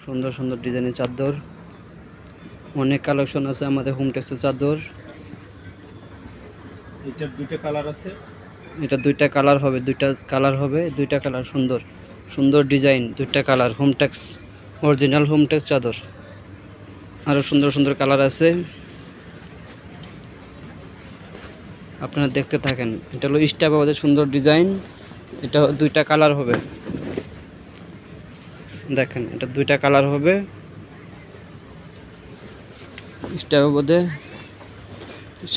সুন্দর সুন্দর ডিজাইনের চাদর, অনেক কালেকশন আছে আমাদের হোমটেক্সের চাদর। এটার দুইটা কালার আছে, এটা দুইটা কালার হবে, দুইটা কালার সুন্দর সুন্দর ডিজাইন, দুইটা কালার। হোমটেক্স অরিজিনাল হোমটেক্স চাদর, আরও সুন্দর সুন্দর কালার আছে, আপনারা দেখতে থাকেন। এটা হলো স্টাফ আমাদের সুন্দর ডিজাইন, এটা দুইটা কালার হবে, দেখেন এটা দুইটা কালার হবে। স্টাফের মধ্যে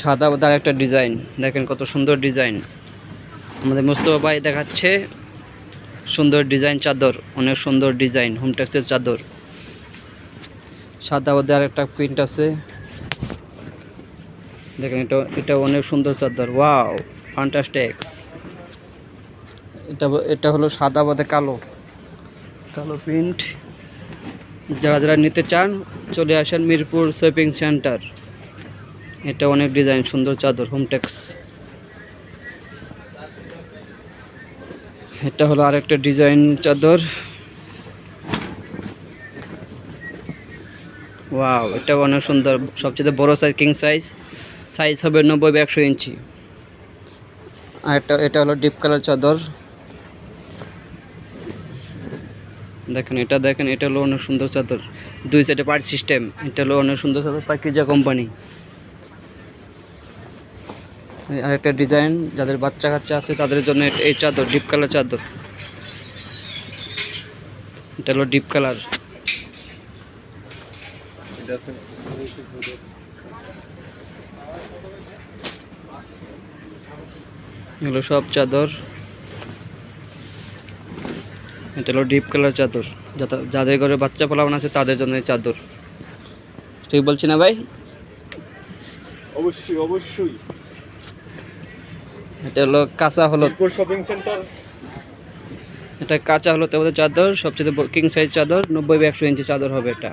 সাদা আর একটা ডিজাইন, দেখেন কত সুন্দর ডিজাইন। আমাদের মোস্তফা ভাই দেখাচ্ছে সুন্দর ডিজাইন চাদর, অনেক সুন্দর ডিজাইন হোমটেক্সের চাদর। সাদা মধ্যে আর একটা প্রিন্ট আছে, দেখেন এটা অনেক সুন্দর চাদর। ওয়াও, ফ্যান্টাস্টিক্স। এটা হলো সাদা মধ্যে কালো প্রিন্ট। যারা যারা নিতে চান চলে আসেন মিরপুর শপিং সেন্টার। এটা অনেক ডিজাইন সুন্দর চাদর হোমটেক্স। এটা হলো আরেকটা ডিজাইন চাদর। ওয়াও, এটা অনেক সুন্দর, সবচেয়ে বড় সাইজ, কিং সাইজ হবে 90/100 ইঞ্চি। আর এটা হলো ডিপ কালার চাদর, দেখেন এটা হলো অনেক সুন্দর চাদর, দুই সাইডে পার্ট সিস্টেম। এটা হলো অনেক সুন্দর চাদর, পাকিজা কোম্পানি। আরেকটা ডিজাইন, যাদের বাচ্চা কাচ্চা আছে তাদের জন্য এই চাদর, ডিপ কালার চাদর। এটা হলো ডিপ কালার। এগুলো সব চাদর। এটা হলো ডিপ কালার চাদর, যাদের ঘরে বাচ্চা পোলাপান আছে তাদের জন্য এই চাদর। ঠিক বলছি না ভাই? অবশ্যই অবশ্যই। এটা হলো কাঁচা হলুদ শপিং সেন্টার। এটা কাঁচা হলুদ চাদর, সবচেয়ে কিং সাইজ চাদর, 90/100 ইঞ্চি চাদর হবে এটা।